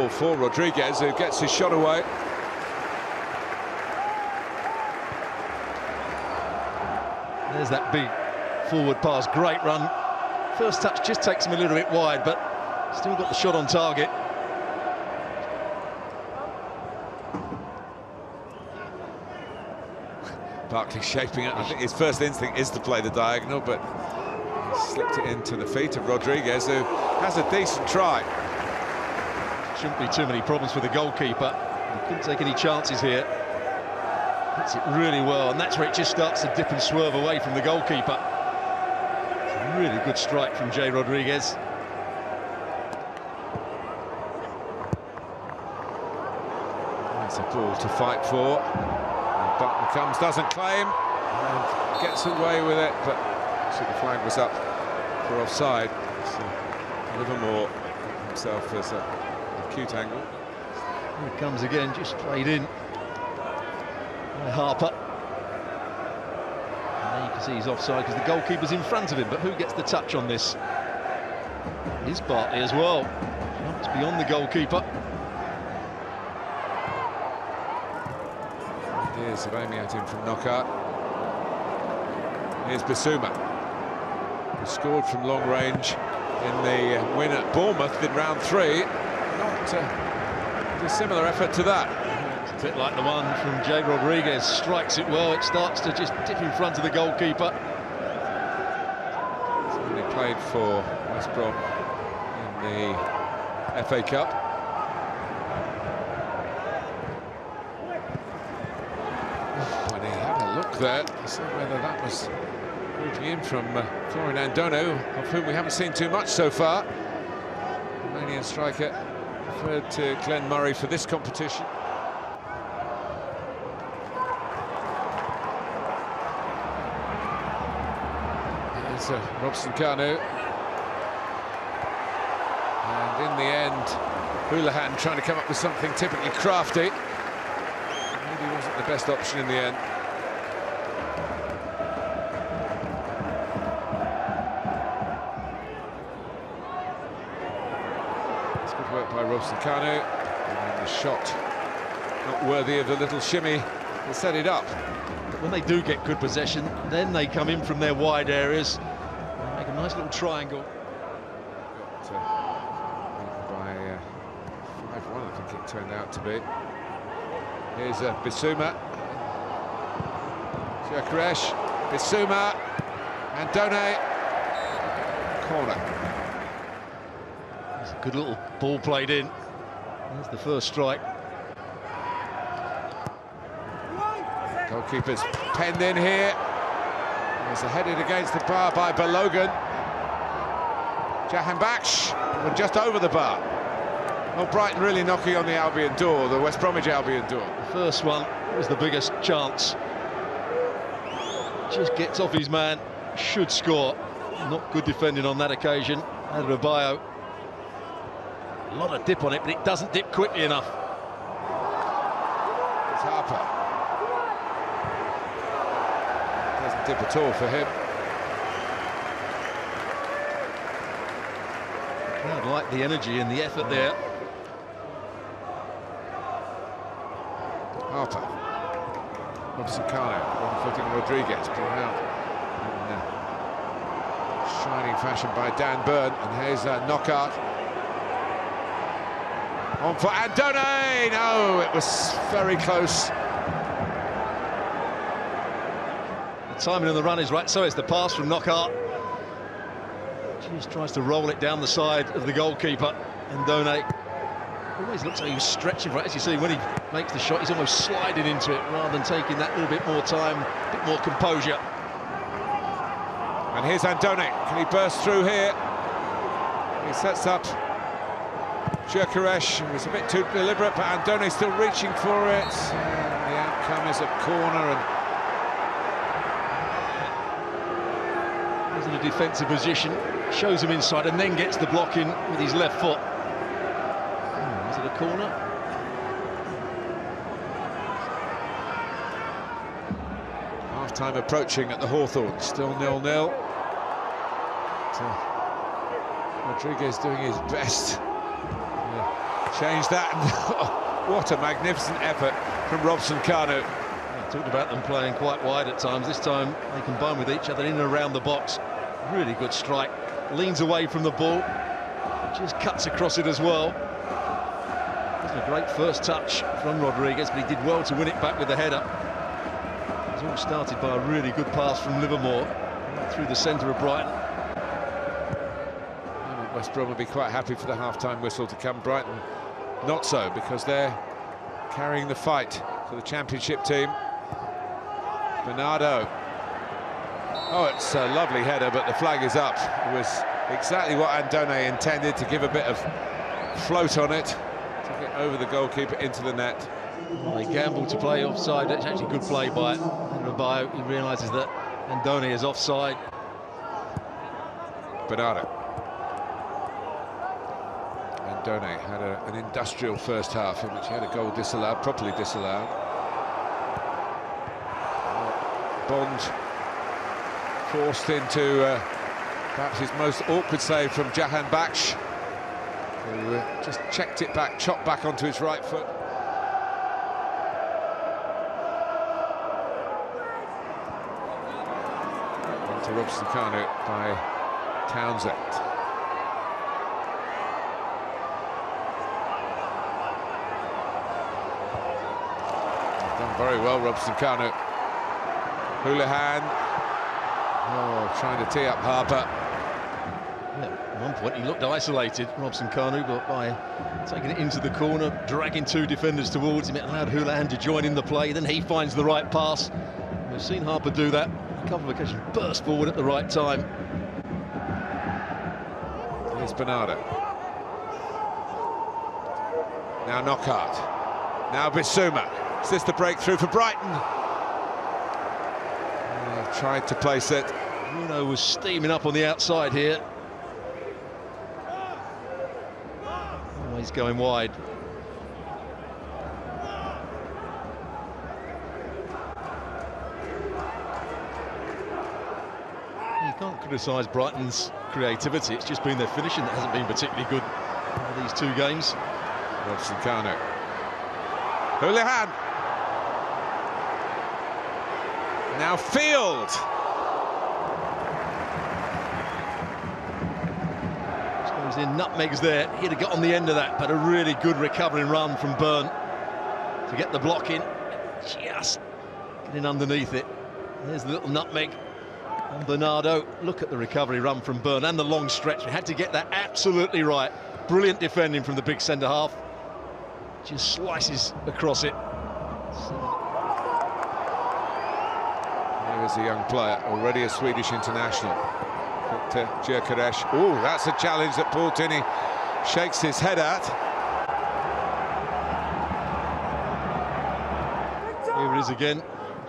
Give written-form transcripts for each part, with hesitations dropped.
ball for Rodriguez, who gets his shot away. There's that big forward pass, great run. First touch just takes him a little bit wide, but still got the shot on target. Barkley shaping it. I think his first instinct is to play the diagonal, but he slipped it into the feet of Rodriguez, who has a decent try. Shouldn't be too many problems for the goalkeeper. He couldn't take any chances here. Hits it really well, and that's where it just starts to dip and swerve away from the goalkeeper. It's a really good strike from Jay Rodriguez. That's a ball to fight for. And Button comes, doesn't claim, and gets away with it, but actually the flag was up for offside. So Livermore himself as an acute angle. Here it comes again, just played in by Harper. And there you can see he's offside because the goalkeeper's in front of him, but who gets the touch on this? It is Bartley as well. Jumps beyond the goalkeeper. Ideas of aiming at him from knockout. Here's Bissouma, who scored from long range in the win at Bournemouth in round 3. Not a similar effort to that. It's a bit like the one from Jay Rodriguez. Strikes it well, it starts to just dip in front of the goalkeeper. He's only played for West Brom in the FA Cup. When he had a look there to see whether that was moving in from Florian Andono, of whom we haven't seen too much so far. Romanian striker referred to Glenn Murray for this competition. Here's Robson-Kanu. And in the end, Houlihan trying to come up with something typically crafty. Maybe wasn't the best option in the end. It's good work by Robson-Kanu. And the shot not worthy of the little shimmy to set it up. But when they do get good possession, then they come in from their wide areas and make a nice little triangle. By 5-1, I think it turned out to be. Here's Bissouma. Gyökeres, Bissouma, and Done. Corner. It's a good little ball played in. There's the first strike. Goalkeeper's penned in here. There's a headed against the bar by Balogun. Jahanbakhsh, just over the bar. Well, Brighton really knocking on the Albion door, the West Bromwich Albion door. The first one was the biggest chance. Just gets off his man, should score. Not good defending on that occasion. Adebayo. A lot of dip on it, but it doesn't dip quickly enough. It's Harper. Doesn't dip at all for him. I like the energy and the effort there. Harper. Robson-Kanu, one-footing Rodriguez, brought out in shining fashion by Dan Burn, and here's a knockout. On for Andone! No, it was very close. The timing of the run is right, so is the pass from Knockaert. Just tries to roll it down the side of the goalkeeper, and Done always looks like he was stretching for it. As you see, when he makes the shot, he's almost sliding into it rather than taking that little bit more time, a bit more composure. And here's Andone. Can he burst through here? He sets up Gyökeres. It was a bit too deliberate, but Andone still reaching for it. And the outcome is a corner. And he's in a defensive position, shows him inside, and then gets the block in with his left foot. Is it a corner? Half-time approaching at the Hawthorn, still 0-0. Rodriguez doing his best. change that. What a magnificent effort from Robson Kanu. I talked about them playing quite wide at times. This time they combine with each other in and around the box. Really good strike. Leans away from the ball. Just cuts across it as well. Wasn't a great first touch from Rodriguez, but he did well to win it back with the header. It was all started by a really good pass from Livermore through the centre of Brighton. West Brom will be quite happy for the half-time whistle to come. Brighton not so, because they're carrying the fight for the championship team. Bernardo. Oh, it's a lovely header, but the flag is up. It was exactly what Andone intended, to give a bit of float on it, took it over the goalkeeper into the net. Well, he gambled to play offside. It's actually good play by Rabaio. He realises that Andone is offside. Bernardo. Andone had an industrial first half in which he had a goal disallowed, properly disallowed. Bond forced into perhaps his most awkward save from Jahan Baksh, who just checked it back, chopped back onto his right foot. Into Robson Kanu by Townsend. Done very well, Robson Kanu. Houlihan, trying to tee up Harper. Yeah, at one point he looked isolated, Robson Kanu, but by taking it into the corner, dragging two defenders towards him, it allowed Houlihan to join in the play. Then he finds the right pass. We've seen Harper do that a couple of occasions, burst forward at the right time. Here's Bernardo. Now Knockaert. Now Bissouma. Is this the breakthrough for Brighton? Tried to place it. Bruno was steaming up on the outside here. Oh, he's going wide. You can't criticise Brighton's creativity. It's just been their finishing that hasn't been particularly good over these two games. Robson Kanu. Houlihan. Now Field. Goes in, nutmegs there. He'd have got on the end of that, but a really good recovering run from Byrne to get the block in. Just getting underneath it. There's the little nutmeg on Bernardo. Look at the recovery run from Byrne and the long stretch. We had to get that absolutely right. Brilliant defending from the big centre half. Just slices across it. Here's a young player, already a Swedish international. Victor Gyökeres. Oh, that's a challenge that Paul Tinney shakes his head at. Here it is again.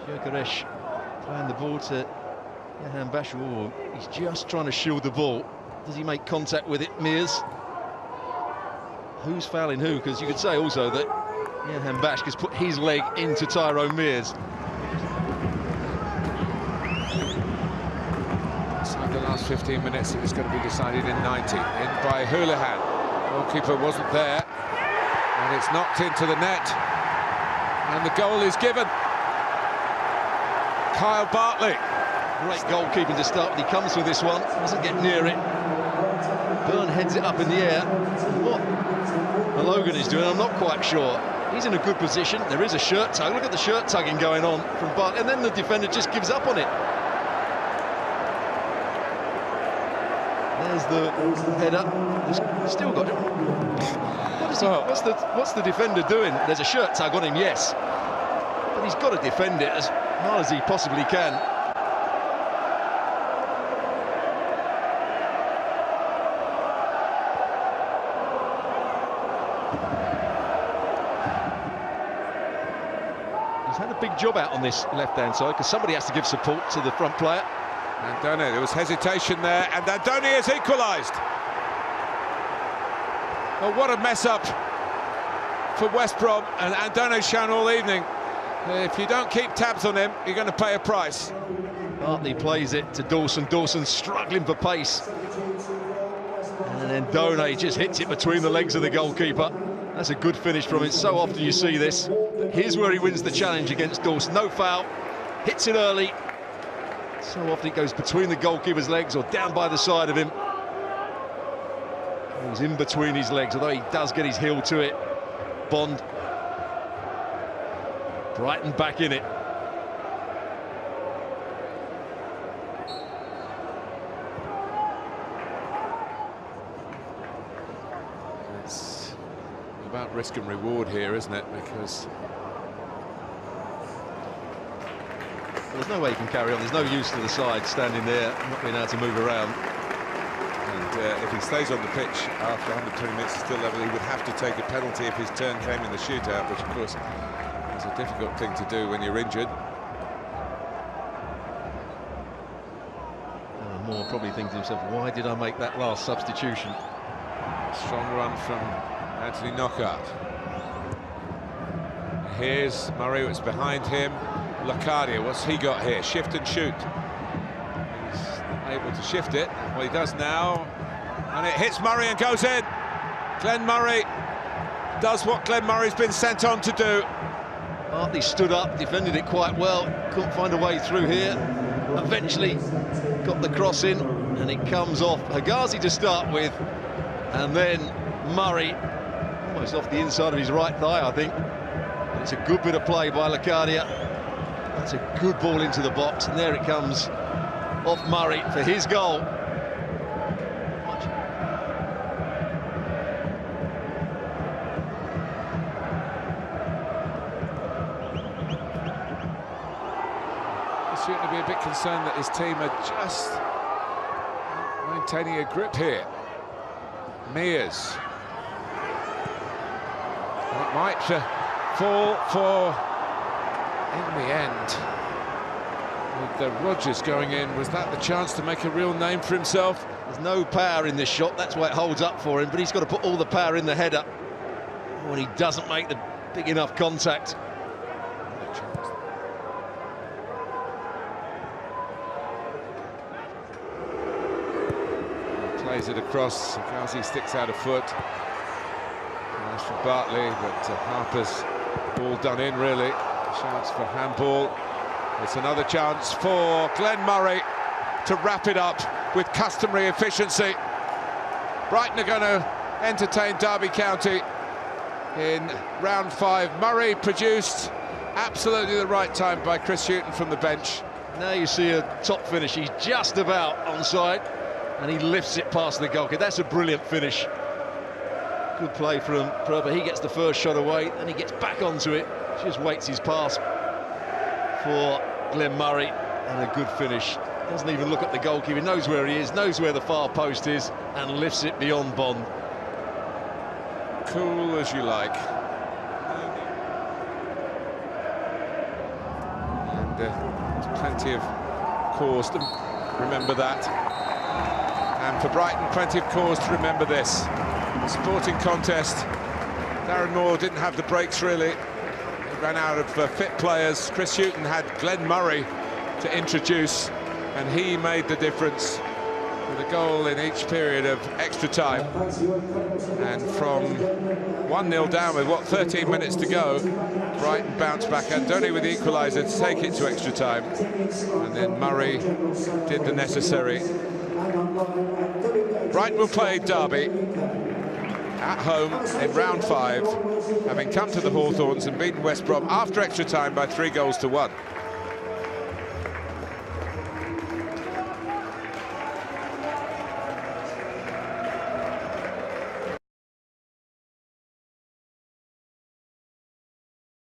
Gyökeres throwing the ball to Jahan Baksh. Oh, he's just trying to shield the ball. Does he make contact with it, Mears? Who's fouling who? Because you could say also that Jahan Baksh has put his leg into Tyrone Mears. The last 15 minutes, it was going to be decided in 90. In by Houlihan. Goalkeeper wasn't there, and it's knocked into the net, and the goal is given. Kyle Bartley. Great goalkeeping to start with. He comes for this one, doesn't get near it. Byrne heads it up in the air. What Logan is doing, I'm not quite sure. He's in a good position. There is a shirt tug. Look at the shirt tugging going on from Bartley, and then the defender just gives up on it. There's the header. He's still got it. What's the defender doing? There's a shirt tug on him, yes, but he's got to defend it as hard as he possibly can. He's had a big job out on this left-hand side because somebody has to give support to the front player. Andone, there was hesitation there, and Andone has equalised. Oh, what a mess-up for West Brom, and Andone's shown all evening. If you don't keep tabs on him, you're going to pay a price. Bartley plays it to Dawson. Dawson struggling for pace. And then Andone just hits it between the legs of the goalkeeper. That's a good finish from him. So often you see this. But here's where he wins the challenge against Dawson. No foul, hits it early. So often it goes between the goalkeeper's legs or down by the side of him. It was in between his legs, although he does get his heel to it. Bond. Brighton back in it. It's about risk and reward here, isn't it? Because there's no way he can carry on. There's no use to the side, standing there, not being able to move around. And if he stays on the pitch after 120 minutes still level, he would have to take a penalty if his turn came in the shootout, which of course is a difficult thing to do when you're injured. Moore probably thinks to himself, why did I make that last substitution? Strong run from Anthony Knockaert. Here's Murray, it's behind him. Locadia, what's he got here? Shift and shoot. He's able to shift it. Well, he does now. And it hits Murray and goes in. Glenn Murray does what Glenn Murray's been sent on to do. Hartley stood up, defended it quite well. Couldn't find a way through here. Eventually got the cross in, and it comes off Hegazi to start with. And then Murray, almost off the inside of his right thigh, I think. But it's a good bit of play by Locadia. That's a good ball into the box, and there it comes off Murray for his goal. He's shooting to be a bit concerned that his team are just maintaining a grip here. Mears. That might fall for, in the end, with the Rodgers going in, was that the chance to make a real name for himself? There's no power in this shot, that's why it holds up for him, but he's got to put all the power in the header when he doesn't make the big enough contact. Plays it across, Hegazi sticks out a foot. Nice for Bartley, but Harper's ball done in, really. Chance for handball. It's another chance for Glenn Murray to wrap it up with customary efficiency. Brighton are going to entertain Derby County in round 5. Murray produced absolutely the right time by Chris Hughton from the bench. Now you see a top finish. He's just about onside, and he lifts it past the goalkeeper. That's a brilliant finish. Good play from Prober. He gets the first shot away, and he gets back onto it. Just waits his pass for Glenn Murray, and a good finish. Doesn't even look at the goalkeeper. He knows where he is, knows where the far post is, and lifts it beyond Bond. Cool as you like. And there's plenty of cause to remember that. And for Brighton, plenty of cause to remember this. The sporting contest. Darren Moore didn't have the breaks, really. He ran out of fit players. Chris Hughton had Glenn Murray to introduce, and he made the difference with a goal in each period of extra time. And from 1-0 down with, 13 minutes to go, Brighton bounced back. Andoni with the equaliser to take it to extra time. And then Murray did the necessary. Brighton will play Derby at home in round 5, having come to the Hawthorns and beaten West Brom after extra time by 3 goals to 1.